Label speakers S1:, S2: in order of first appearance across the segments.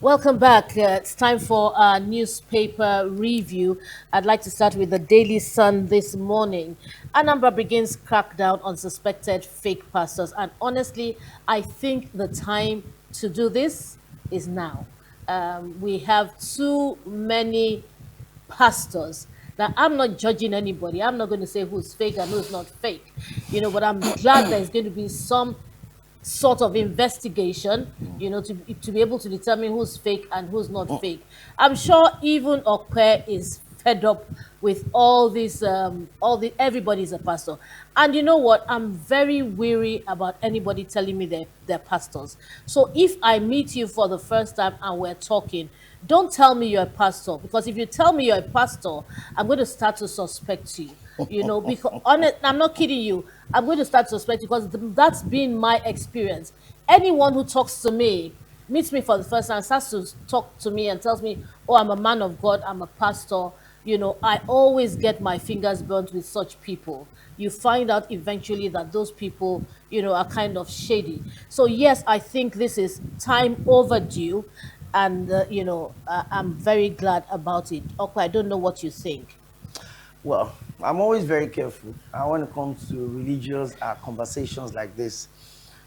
S1: Welcome back. It's time for our newspaper review. I'd like to start with the Daily Sun this morning. Anambra begins crackdown on suspected fake pastors. And honestly, I think the time to do this is now. We have too many pastors. Now, I'm not judging anybody. I'm not going to say who's fake and who's not fake, but I'm glad there's going to be some sort of investigation, to be able to determine who's fake and who's not fake. I'm sure even Okwe is fed up with everybody's a pastor. And you know what? I'm very weary about anybody telling me they're pastors. So if I meet you for the first time and we're talking, don't tell me you're a pastor, because if you tell me you're a pastor, I'm going to start to suspect you. Because I'm not kidding you. I'm going to start to suspect, because that's been my experience. Anyone who talks to me, meets me for the first time, starts to talk to me and tells me, "Oh, I'm a man of God, I'm a pastor." I always get my fingers burnt with such people. You find out eventually that those people, are kind of shady. So yes, I think this is time overdue, and I'm very glad about it. Okay, I don't know what you think.
S2: Well, I'm always very careful when it comes to religious conversations like this.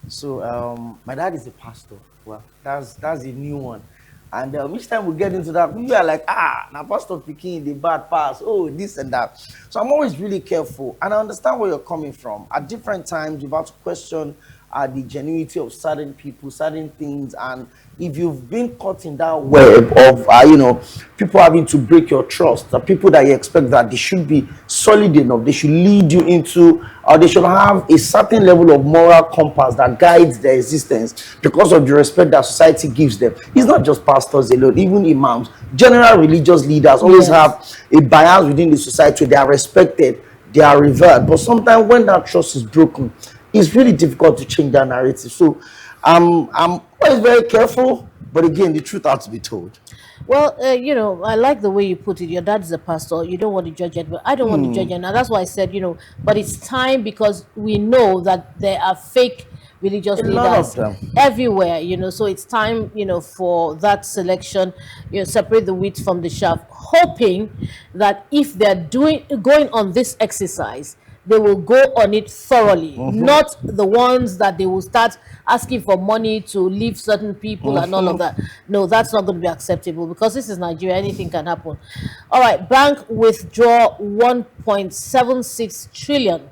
S2: So, my dad is a pastor. Well, that's a new one. And each time we get into that, we are like, now Pastor Peking, the bad pass, oh, this and that. So I'm always really careful. And I understand where you're coming from. At different times, you've had to question the genuinity of certain people, certain things. And if you've been caught in that web of, people having to break your trust, the people that you expect that they should be solid enough, they should lead you into, or they should have a certain level of moral compass that guides their existence because of the respect that society gives them. It's not just pastors alone, even imams, general religious leaders always
S1: Yes.
S2: have a bias within the society. They are respected, they are revered. But sometimes when that trust is broken, it's really difficult to change that narrative. So I'm always very careful, but again, the truth has to be told.
S1: Well, I like the way you put it. Your dad is a pastor. You don't want to judge it, but I don't want to judge it. And that's why I said, but it's time, because we know that there are fake religious
S2: A lot of
S1: leaders
S2: them.
S1: everywhere, so it's time, for that selection, separate the wheat from the chaff, hoping that if they're going on this exercise, they will go on it thoroughly, not the ones that they will start asking for money to leave certain people and all of that. No, that's not going to be acceptable, because this is Nigeria. Anything can happen. All right, bank withdraw 1.76 trillion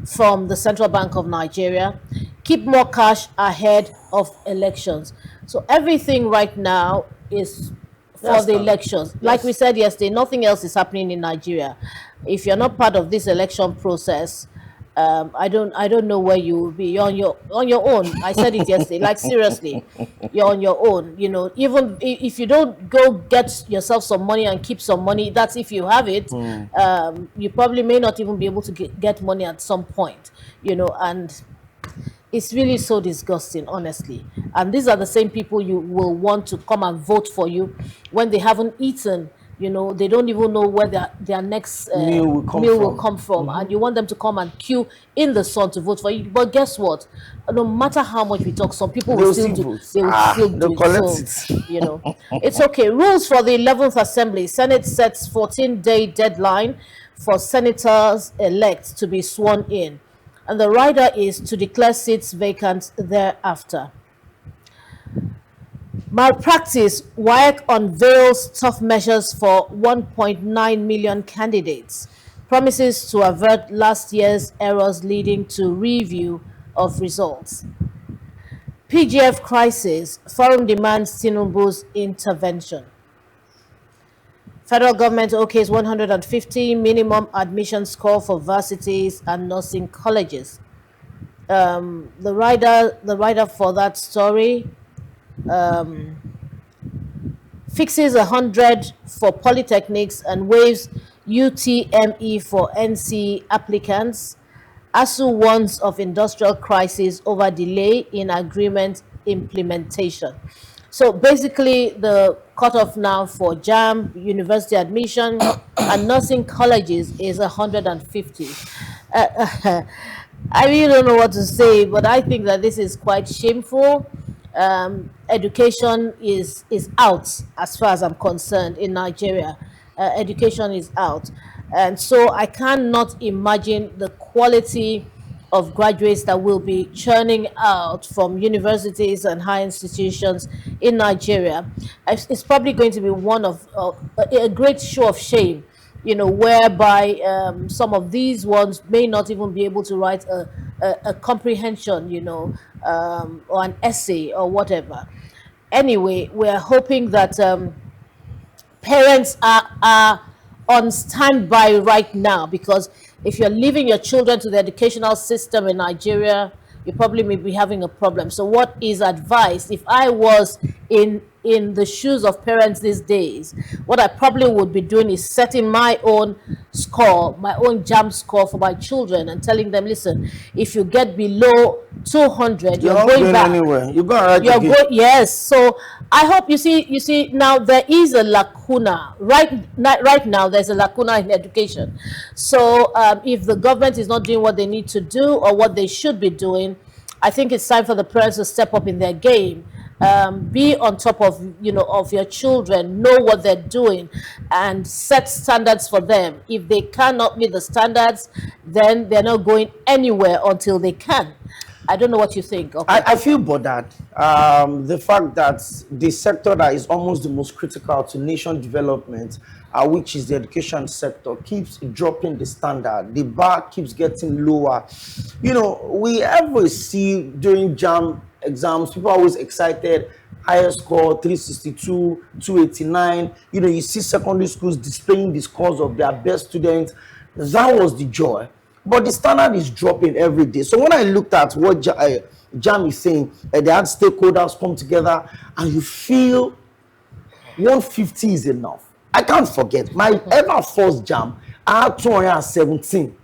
S1: from the Central Bank of Nigeria, keep more cash ahead of elections. So everything right now is for
S2: Yes,
S1: the
S2: now.
S1: elections. Like we
S2: Yes.
S1: said yesterday, nothing else is happening in Nigeria. If you're not part of this election process, I don't know where you will be. You're on your own. I said it yesterday. Like seriously, you're on your own. Even if you don't go get yourself some money and keep some money, that's if you have it. You probably may not even be able to get money at some point. And it's really so disgusting, honestly. And these are the same people you will want to come and vote for you when they haven't eaten. They don't even know where their next
S2: Meal will come
S1: meal will
S2: from.
S1: come from, and you want them to come and queue in the sun to vote for you. But guess what? No matter how much we talk, some people will
S2: They'll
S1: still
S2: see
S1: do.
S2: votes.
S1: They will still
S2: They'll
S1: do it.
S2: collect
S1: So,
S2: it.
S1: it's okay. Rules for the 11th Assembly. Senate sets 14-day deadline for senators elect to be sworn in, and the rider is to declare seats vacant thereafter. Malpractice. WAEC unveils tough measures for 1.9 million candidates. Promises to avert last year's errors leading to review of results. PGF crisis. Forum demands Tinubu's intervention. Federal government okays 150 minimum admission score for varsities and nursing colleges. The writer for that story, fixes 100 for polytechnics and waives UTME for NC applicants. ASU warns of industrial crisis over delay in agreement implementation. So basically, the cutoff now for JAM, university admission, and nursing colleges is 150. I really don't know what to say, but I think that this is quite shameful. education is out as far as I'm concerned in Nigeria. Education is out, and so I cannot imagine the quality of graduates that will be churning out from universities and high institutions in Nigeria. It's probably going to be one of a great show of shame, whereby some of these ones may not even be able to write a comprehension, or an essay or whatever. Anyway, we're hoping that parents are on standby right now, because if you're leaving your children to the educational system in Nigeria, you probably may be having a problem. So what is advised, if I was in the shoes of parents these days, what I probably would be doing is setting my own score, my own jam score for my children, and telling them, listen, if you get below 200,
S2: You're
S1: you're
S2: not
S1: going back.
S2: anywhere. You're going right
S1: You're
S2: again.
S1: going, yes. So I hope you see now there is a lacuna right now. There's a lacuna in education. So if the government is not doing what they need to do or what they should be doing, I think it's time for the parents to step up in their game. Be on top of your children, know what they're doing, and set standards for them. If they cannot meet the standards, then they're not going anywhere until they can. I don't know what you think. Okay.
S2: I feel bothered. The fact that the sector that is almost the most critical to nation development, which is the education sector, keeps dropping the standard. The bar keeps getting lower. We ever see during JAM exams, people are always excited. Higher score, 362, 289. You see secondary schools displaying the scores of their best students. That was the joy. But the standard is dropping every day. So when I looked at what JAM is saying, they had stakeholders come together, and you feel 150 is enough. I can't forget my ever first JAM, I had 217.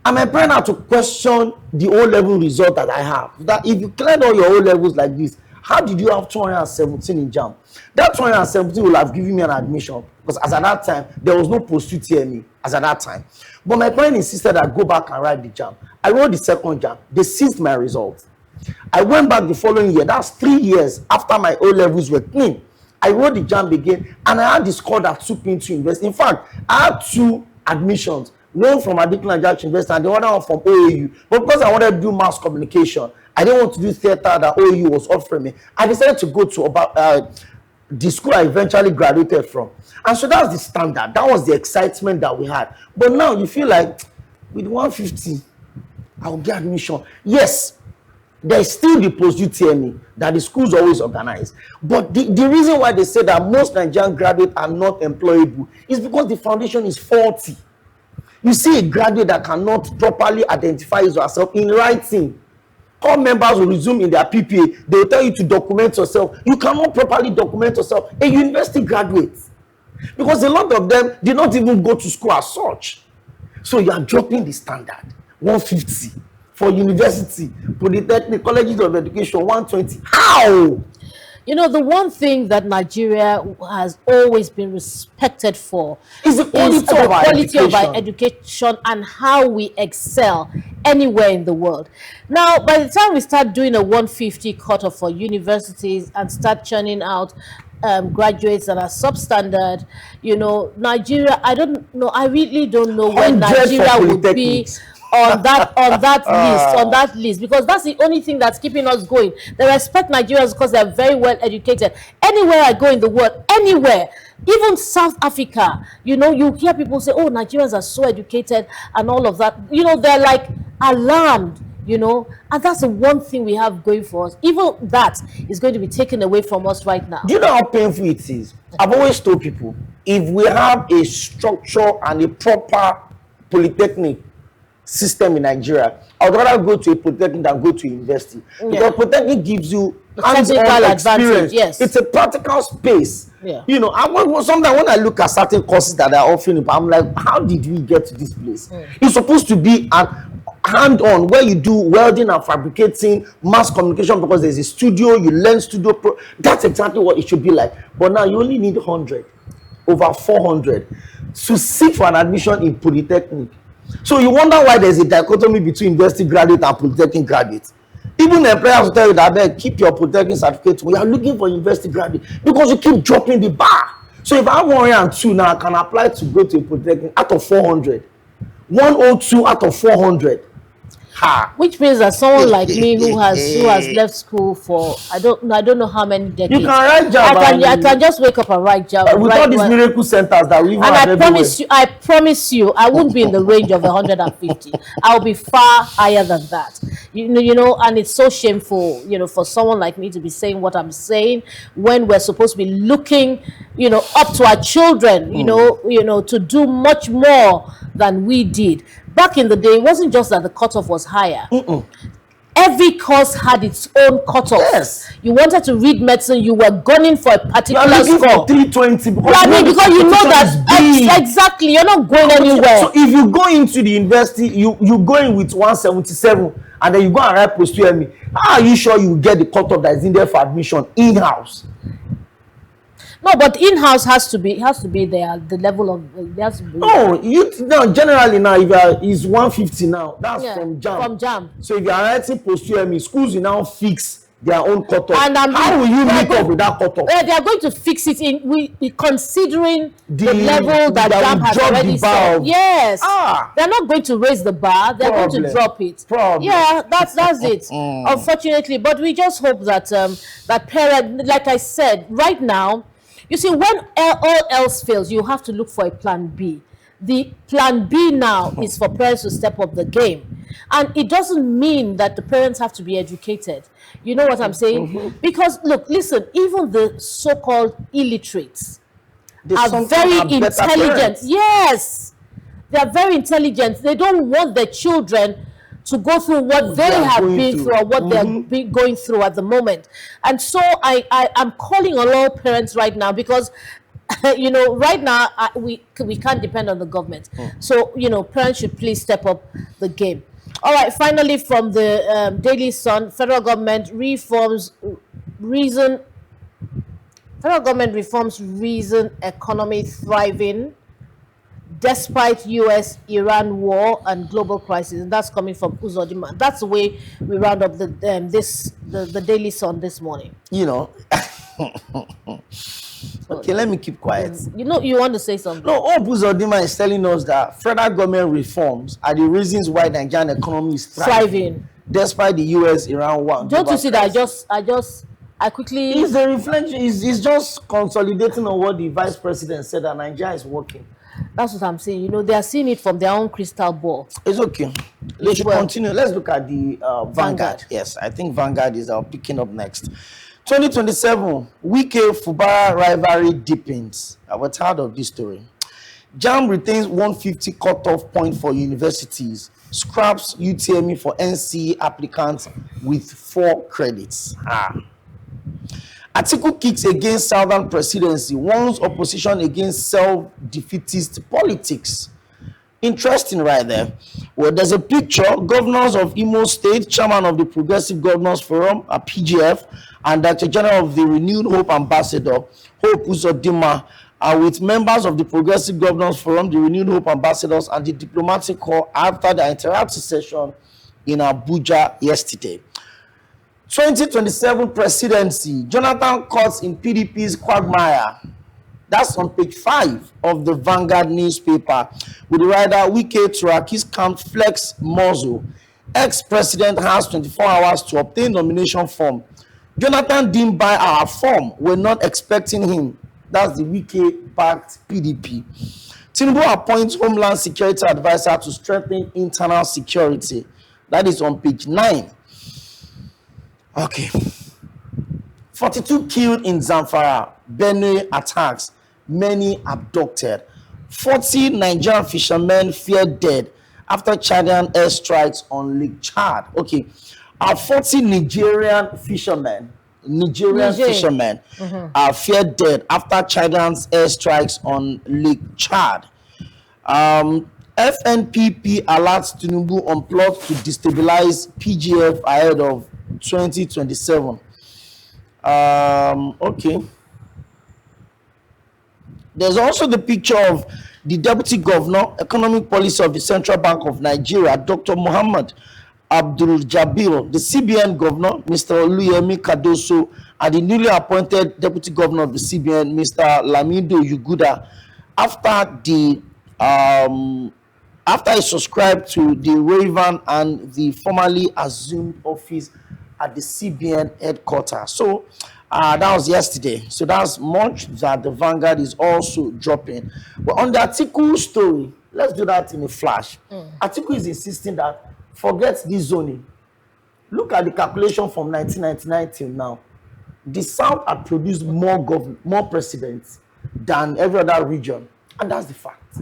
S2: And my parents had to question the O-level result that I have. That if you cleared all your O-levels like this, how did you have 217 in JAM? That 217 will have given me an admission, because as at that time, there was no post-UTME as at that time. But my parents insisted I go back and write the JAM. I wrote the second JAM. They seized my results. I went back the following year. That's 3 years after my O-levels were clean. I wrote the JAM again, and I had the score that took me to university. In fact, I had 2 admissions, one from Adekunle Ajayi University and the other one from OAU. But because I wanted to do mass communication, I didn't want to do theater that OAU was offering me. I decided to go to the school I eventually graduated from. And so that's the standard. That was the excitement that we had. But now you feel like with 150, I will get admission. Yes, there's still the post-UTME that the schools always organize. But the reason why they say that most Nigerian graduates are not employable is because the foundation is faulty. You see a graduate that cannot properly identify herself in writing. All members will resume in their PPA. They will tell you to document yourself. You cannot properly document yourself. A university graduate, because a lot of them did not even go to school as such. So you are dropping the standard. 150 for university, polytechnic, colleges of education, 120. How?
S1: The one thing that Nigeria has always been respected for
S2: is the quality
S1: of our education and how we excel anywhere in the world. Now, by the time we start doing a 150 cutoff for universities and start churning out graduates that are substandard, Nigeria, I really don't know where
S2: 100
S1: Nigeria
S2: for
S1: would be
S2: polytechnics.
S1: on that list, because that's the only thing that's keeping us going. They respect Nigerians because they're very well educated. Anywhere I go in the world, anywhere, even South Africa, you hear people say, oh, Nigerians are so educated and all of that. They're like alarmed, and that's the one thing we have going for us. Even that is going to be taken away from us right now.
S2: Do you know how painful it is? I've always told people, if we have a structure and a proper polytechnic system in Nigeria, I would rather go to a polytechnic than go to university. Because polytechnic gives you hands-on experience.
S1: Yes.
S2: It's a practical space.
S1: Yeah.
S2: Sometimes when I look at certain courses that are offering, I'm like, how did we get to this place? It's supposed to be an hand-on where you do welding and fabricating, mass communication, because there's a studio, you learn that's exactly what it should be like. But now you only need 100, over 400 to seek for an admission in polytechnic. So you wonder why there's a dichotomy between university graduate and polytechnic graduate. Even employers will tell you that they keep your protecting certificate. We are looking for university graduate because you keep dropping the bar. So if I have 102 now, I can apply to go to a protecting out of 400. 102 out of 400. Ha.
S1: Which means that someone like me who has left school for I don't know how many decades.
S2: You can write job.
S1: I can just wake up and write job.
S2: With all these miracle centers that we even
S1: and
S2: have
S1: I promise you, I won't be in the range of 150. I'll be far higher than that. You know, and it's so shameful, for someone like me to be saying what I'm saying when we're supposed to be looking, up to our children, to do much more than we did. Back in the day, it wasn't just that the cutoff was higher. Every course had its own cutoff.
S2: Yes.
S1: You wanted to read medicine, you were gunning for a particular
S2: score.
S1: For
S2: 320
S1: because you know that exactly you're not going anywhere.
S2: So if you go into the university, you go in with 177 and then you go and write post UME, how are you sure you will get the cutoff that is in there for admission in-house?
S1: No, but in-house has to be there. The level of
S2: generally now if is 150 now. That's from JAMB.
S1: From JAMB.
S2: So if you are writing post UME, schools will now fix their own cutoff.
S1: And
S2: how will you meet up with that cutoff?
S1: They are going to fix it considering the level that JAMB has already set. Yes. They're not going to raise the bar. They're going to drop it. Yeah, that's it. Unfortunately, but we just hope that that parent, like I said, right now. You see, when all else fails, you have to look for a plan B. The plan B now is for parents to step up the game. And it doesn't mean that the parents have to be educated. You know what I'm saying? Because, look, listen, even the so-called illiterates are very intelligent. Yes, they are very intelligent. They don't want their children to go through what they have been through or what they're going through at the moment. And so I'm calling on all parents right now because, right now we can't depend on the government. So, parents should please step up the game. All right, finally from the Daily Sun, federal government reforms reason economy thriving despite US-Iran war and global crisis, and that's coming from Uzodimma. That's the way we round up the Daily Sun this morning.
S2: Okay, let me keep quiet.
S1: You want to say something?
S2: No, Uzodimma is telling us that federal government reforms are the reasons why the Nigerian economy is thriving despite the US-Iran war.
S1: Don't you see that I quickly...
S2: It's a reflection. It's just consolidating on what the vice president said that Nigeria is working.
S1: That's what I'm saying. They are seeing it from their own crystal ball.
S2: It's okay. Let's continue. Let's look at the Vanguard. Yes, I think Vanguard is picking up next. 2027, Wike Fubara rivalry deepens. I've heard of this story. JAMB retains 150 cutoff point for universities. Scraps UTME for NCE applicants with 4 credits. Atiku kicks against Southern presidency, warns opposition against self-defeatist politics. Interesting right there. Well, there's a picture. Governors of Imo State, chairman of the Progressive Governors Forum, a PGF, and Director General of the Renewed Hope Ambassador, Hope Uzodimma, are with members of the Progressive Governors Forum, the Renewed Hope Ambassadors, and the Diplomatic Corps after the interactive session in Abuja yesterday. 2027 presidency, Jonathan caught in PDP's quagmire. That's on page 5 of the Vanguard newspaper, with the writer Wike Turaki's camp flex muzzle. Ex-president has 24 hours to obtain nomination form. Jonathan didn't buy our form. We're not expecting him. That's the Wike-backed PDP. Tinubu appoints Homeland Security Advisor to strengthen internal security. That is on page 9. Okay. 42 killed in Zamfara, Benue attacks, many abducted. 40 Nigerian fishermen feared dead after Chadian airstrikes on Lake Chad. Okay. 40 Nigerian fishermen are feared dead after Chadian's airstrikes on Lake Chad. FNPP alerts Tinubu on plot to destabilize PGF ahead of 2027. Okay. There's also the picture of the Deputy Governor, Economic Policy of the Central Bank of Nigeria, Dr. Muhammad Abdul Jabir, the CBN governor, Mr. Oluyemi Kadoso, and the newly appointed deputy governor of the CBN, Mr. Lamido Yuguda, after the after he subscribed to the Raven and the formerly assumed office at the CBN headquarters. So that was yesterday. So that's much that the Vanguard is also dropping. But on the article story, let's do that in a flash. Article is insisting that forget this zoning. Look at the calculation from 1999 till now. The South had produced more presidents than every other region, and that's the fact.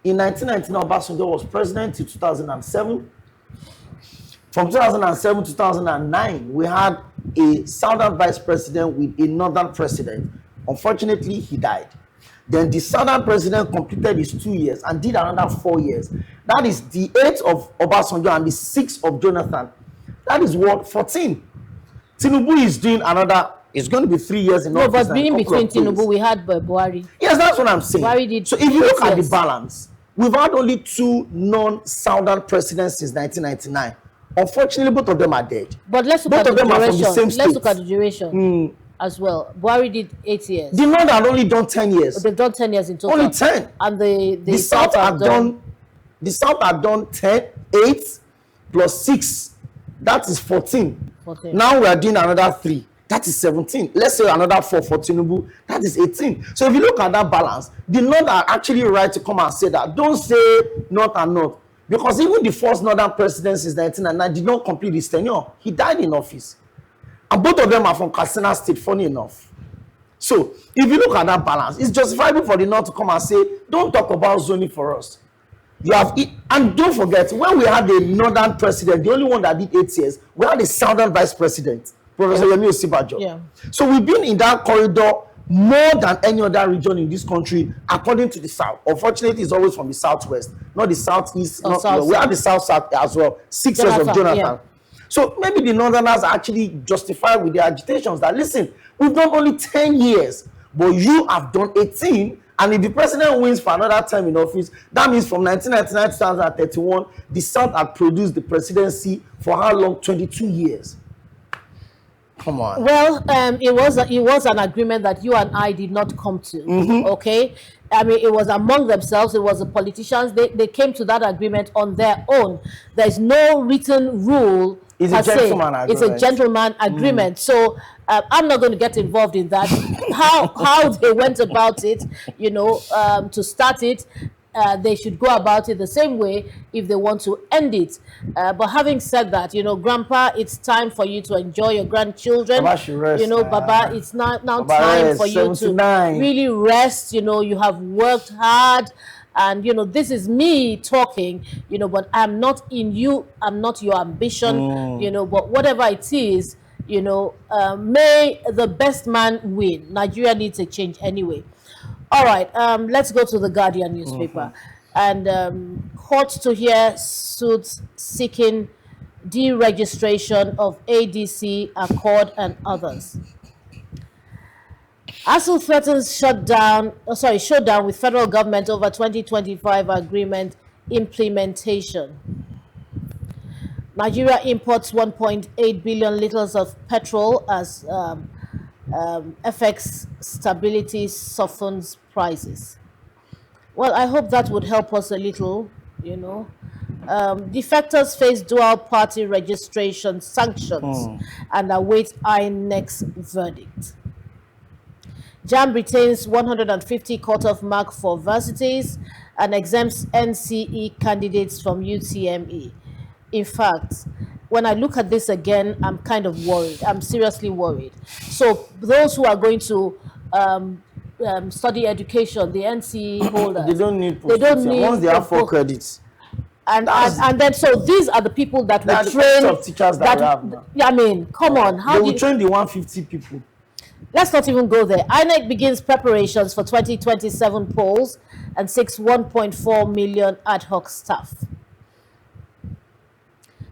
S2: In 1999, Obasanjo was president till 2007. From 2007 to 2009, we had a Southern vice president with a Northern president. Unfortunately, he died. Then the Southern president completed his 2 years and did another 4 years. That is the 8th of Obasanjo and the 6th of Jonathan. That is what, 14. Tinubu is doing another, it's going to be 3 years in office.
S1: No, but being between Tinubu, we had Buhari.
S2: Yes, that's what I'm saying.
S1: Buhari did
S2: so if you look at the
S1: years.
S2: balance, we've had only 2 non-Southern presidents since 1999. Unfortunately, both of them are dead.
S1: But let's look
S2: Both
S1: at
S2: of
S1: the
S2: them are from the
S1: duration.
S2: same
S1: Let's
S2: state.
S1: look at the duration as well. Buhari did 8 years.
S2: The North had only done 10 years.
S1: They've done 10 years in total.
S2: Only 10.
S1: And the
S2: South had done the South had done 10, 8 plus 6. That is 14.
S1: 14.
S2: Now we are doing another 3. That is 17. Let's say another 4 for Tinubu. That is 18. So if you look at that balance, the North are actually right to come and say that. Don't say North and North. Because even the first Northern president since 1999 did not complete his tenure. He died in office. And both of them are from Katsina State, funny enough. So if you look at that balance, it's justifiable for the North to come and say, don't talk about zoning for us. You have it, and don't forget, when we had the Northern president, the only one that did 8 years, we had the Southern vice president, Professor Yemi Osibajo.
S1: Yeah.
S2: So we've been in that corridor more than any other region in this country, according to the South. Unfortunately, it's always from the Southwest, not the Southeast.
S1: Oh,
S2: Not,
S1: South,
S2: we have the South as well. 6 years of Jonathan.
S1: Yeah.
S2: So maybe the Northerners are actually justified with their agitations that, listen, we've done only 10 years, but you have done 18. And if the president wins for another time in office, that means from 1999 to 2031, the South had produced the presidency for how long? 22 years. Come on.
S1: Well, it was an agreement that you and I did not come to. Okay, I mean, it was among themselves. It was the politicians. They came to that agreement on their own. There's no written rule.
S2: It's a gentleman agreement.
S1: It's a gentleman agreement. So I'm not going to get involved in that. how they went about it, to start it. They should go about it the same way if they want to end it. But having said that, Grandpa, it's time for you to enjoy your grandchildren.
S2: Baba should rest,
S1: Baba, it's now
S2: Baba
S1: time
S2: rest,
S1: for you
S2: 79.
S1: to really rest. You have worked hard. And, this is me talking, but I'm not in you. I'm not your ambition, but whatever it is, may the best man win. Nigeria needs a change anyway. All right, let's go to the Guardian newspaper. And court to hear suits seeking deregistration of ADC, Accord, and others. ASU threatens showdown with federal government over 2025 agreement implementation. Nigeria imports 1.8 billion liters of petrol as FX stability softens prices. Well, I hope that would help us a little, Defectors face dual party registration sanctions and await INEC's verdict. JAMB retains 150 cutoff mark for varsities and exempts NCE candidates from UTME. In fact, when I look at this again, I'm kind of worried. I'm seriously worried. So those who are going to study education, the NCE holders,
S2: They don't need
S1: they don't need
S2: once they have 4 credits.
S1: and then so these are the people that will
S2: The
S1: train
S2: kinds of teachers that we have now.
S1: I mean, come on,
S2: They will train the 150 people.
S1: Let's not even go there. INEC begins preparations for 2027 polls and seeks 1.4 million ad hoc staff.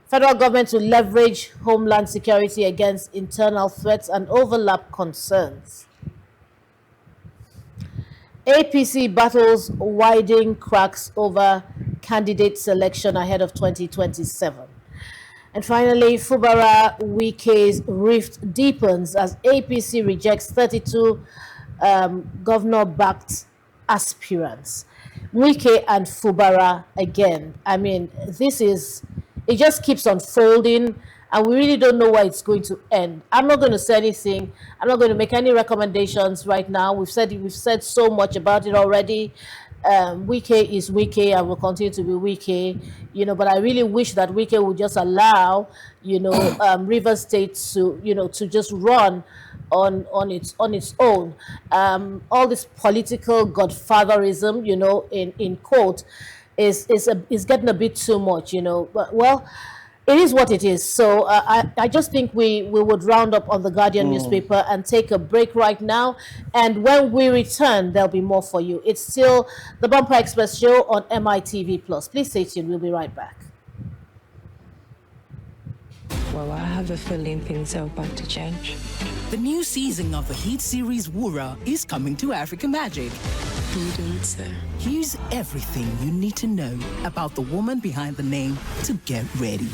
S1: Federal government to leverage homeland security against internal threats and overlap concerns. APC battles widening cracks over candidate selection ahead of 2027. And finally, Fubara Wike's rift deepens as APC rejects 32 governor-backed aspirants. Wike and Fubara again. I mean, it just keeps unfolding, and we really don't know where it's going to end. I'm not going to say anything. I'm not going to make any recommendations right now. We've said so much about it already. Wike is Wike and will continue to be Wike, but I really wish that Wike would just allow, River State to just run on its own. All this political godfatherism, in quote, is getting a bit too much, But well, it is what it is. So I just think we would round up on the Guardian newspaper and take a break right now. And when we return, there'll be more for you. It's still the Bumper Express show on MITV Plus. Please stay tuned. We'll be right back.
S3: Well, I have a feeling things are about to change.
S4: The new season of the hit series Wura is coming to Africa Magic. Here's everything you need to know about the woman behind the name to get ready.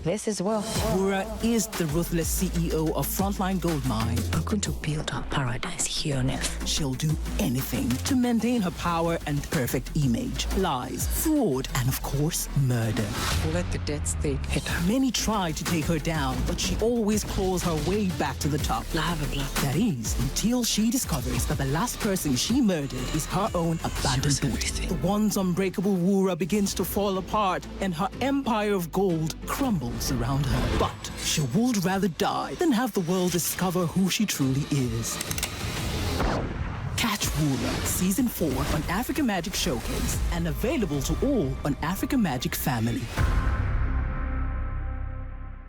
S3: This is well.
S4: Wura is the ruthless CEO of Frontline Gold Mine.
S3: We're going to build our paradise here on earth.
S4: She'll do anything to maintain her power and perfect image. Lies, fraud, and of course, murder.
S3: Let the dead state hit her.
S4: Many try to take her down, but she always claws her way back to the top.
S3: I have a plan.
S4: That is, until she discovers that the last person she murdered is her own abandoned daughter. The once unbreakable Wura begins to fall apart, and her empire of gold crumbles around her. But she would rather die than have the world discover who she truly is. Catch Wura Season 4 on Africa Magic Showcase and available to all on Africa Magic Family.